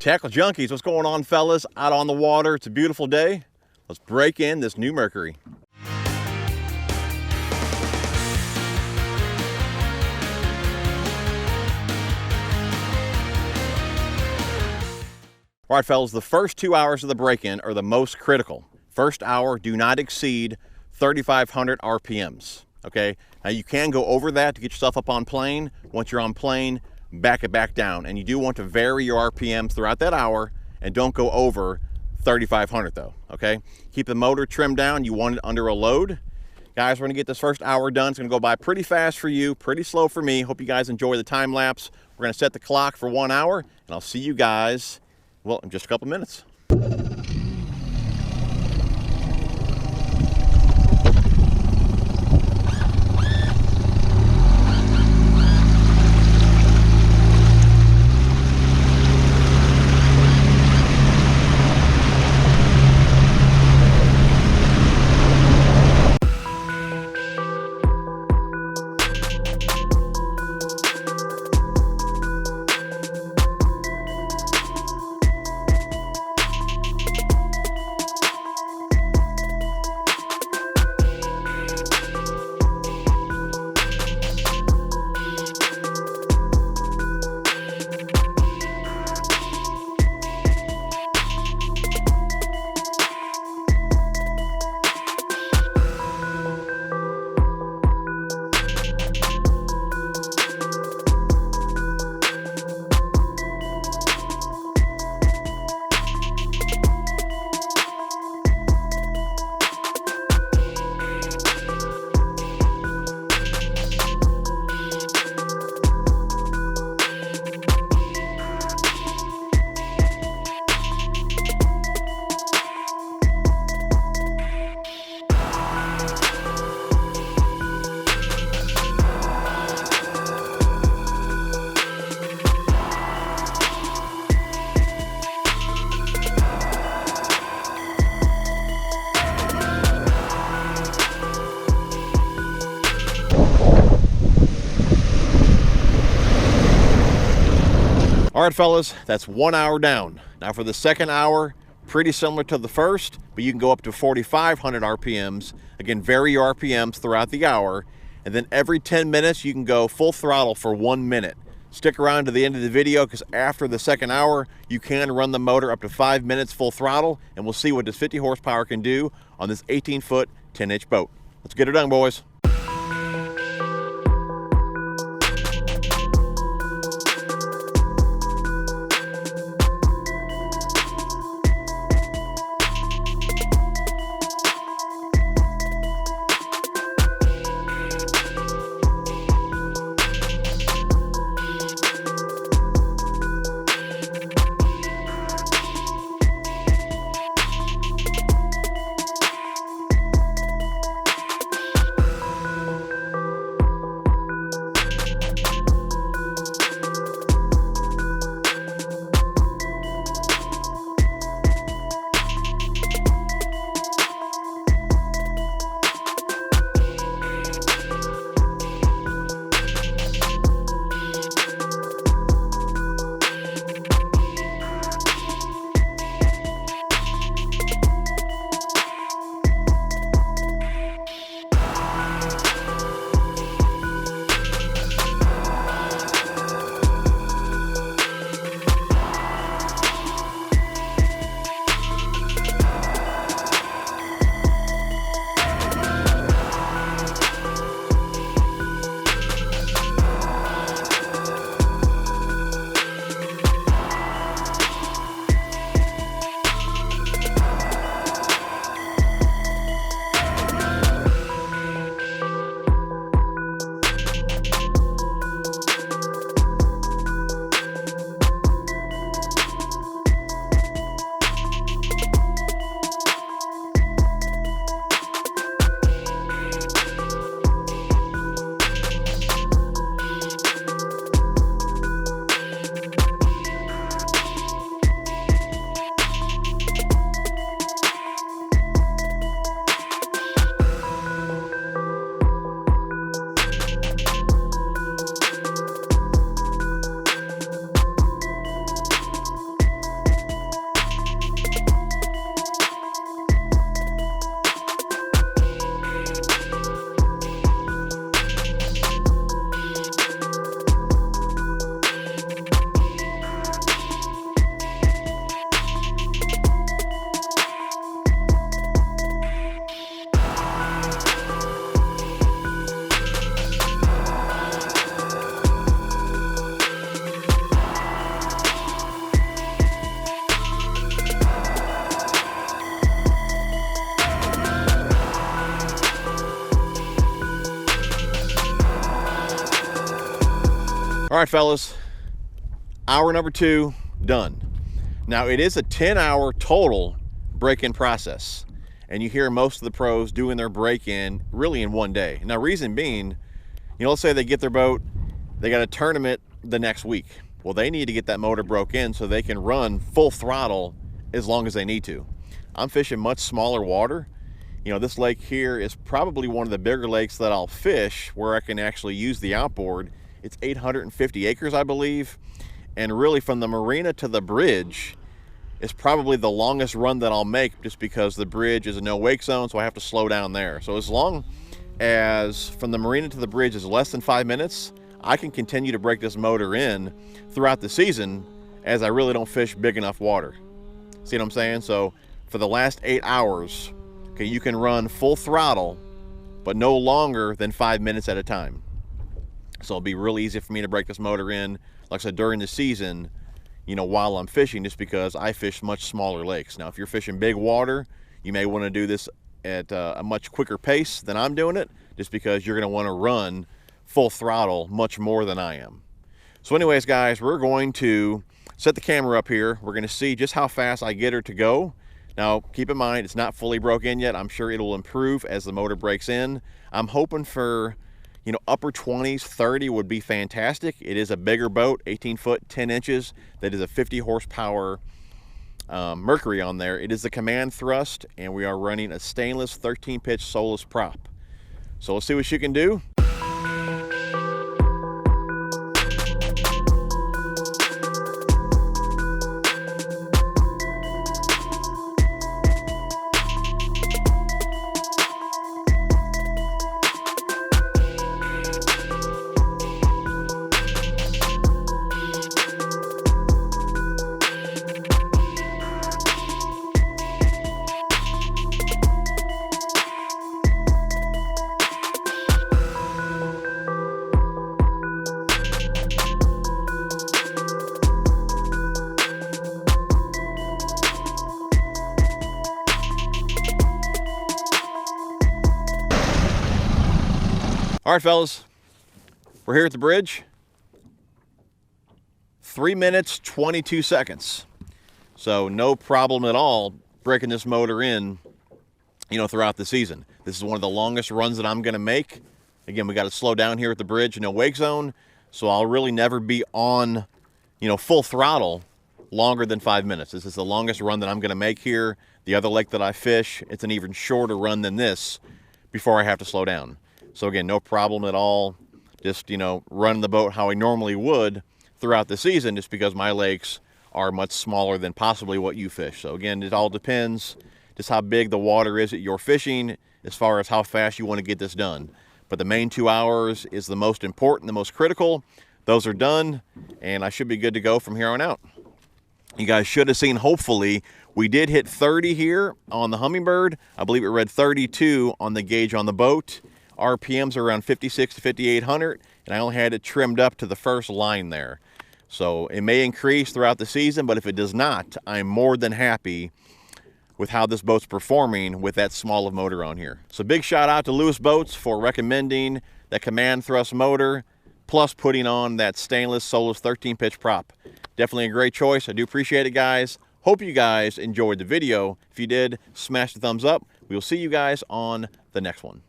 Tackle Junkies, what's going on, fellas? Out on the water, it's a beautiful day. Let's break in this new Mercury. All right, fellas, the first 2 hours of the break-in are the most critical. First hour, do not exceed 3,500 RPMs, okay? Now, you can go over that to get yourself up on plane. Once you're on plane, back it back down. And you do want to vary your RPMs throughout that hour, and don't go over 3,500 though, okay? Keep the motor trimmed down. You want it under a load. Guys, we're gonna get this first hour done. It's gonna go by pretty fast for you, pretty slow for me. Hope you guys enjoy the time lapse. We're gonna set the clock for 1 hour, and I'll see you guys, well, in just a couple minutes. All right, fellas, that's 1 hour down. Now for the second hour, pretty similar to the first, but you can go up to 4,500 RPMs. Again, vary your RPMs throughout the hour. And then every 10 minutes, you can go full throttle for 1 minute. Stick around to the end of the video, because after the second hour, you can run the motor up to 5 minutes full throttle, and we'll see what this 50 horsepower can do on this 18-foot, 10-inch boat. Let's get her done, boys. right, fellas, hour number 2 done. Now it is a 10-hour total break-in process, and you hear most of the pros doing their break-in really in one day. Now, reason being, you know, let's say they get their boat, they got a tournament the next week. Well, they need to get that motor broke in so they can run full throttle as long as they need to. I'm fishing much smaller water. You know, this lake here is probably one of the bigger lakes that I'll fish where I can actually use the outboard. It's 850 acres, I believe. And really from the marina to the bridge is probably the longest run that I'll make, just because the bridge is a no wake zone, so I have to slow down there. So as long as from the marina to the bridge is less than 5 minutes, I can continue to break this motor in throughout the season, as I really don't fish big enough water. See what I'm saying? So for the last 8 hours, okay, you can run full throttle, but no longer than 5 minutes at a time. So it'll be really easy for me to break this motor in, like I said, during the season, you know, while I'm fishing, just because I fish much smaller lakes. Now, if you're fishing big water, you may want to do this at a much quicker pace than I'm doing it, just because you're going to want to run full throttle much more than I am. So anyways, guys, we're going to set the camera up here. We're going to see just how fast I get her to go. Now, keep in mind, it's not fully broke in yet. I'm sure it'll improve as the motor breaks in. I'm hoping for, you know, upper 20s, 30 would be fantastic. It is a bigger boat, 18 foot, 10 inches. That is a 50 horsepower Mercury on there. It is the command thrust, and we are running a stainless 13 pitch soulless prop. So let's see what she can do. All right, fellas, we're here at the bridge. 3 minutes, 22 seconds. So no problem at all breaking this motor in, you know, throughout the season. This is one of the longest runs that I'm going to make. Again, we got to slow down here at the bridge, no wake zone. So I'll really never be on, you know, full throttle longer than 5 minutes. This is the longest run that I'm going to make here. The other lake that I fish, it's an even shorter run than this before I have to slow down. So again, no problem at all. Just, you know, running the boat how I normally would throughout the season, just because my lakes are much smaller than possibly what you fish. So again, it all depends just how big the water is that you're fishing as far as how fast you want to get this done. But the main 2 hours is the most important, the most critical. Those are done, and I should be good to go from here on out. You guys should have seen, hopefully, we did hit 30 here on the Humminbird. I believe it read 32 on the gauge on the boat. RPMs are around 56 to 5,800, and I only had it trimmed up to the first line there. So it may increase throughout the season, but if it does not, I'm more than happy with how this boat's performing with that small of motor on here. So big shout out to Lewis Boats for recommending that command thrust motor, plus putting on that stainless soulless 13 pitch prop. Definitely a great choice. I do appreciate it, guys. Hope you guys enjoyed the video. If you did, smash the thumbs up. We will see you guys on the next one.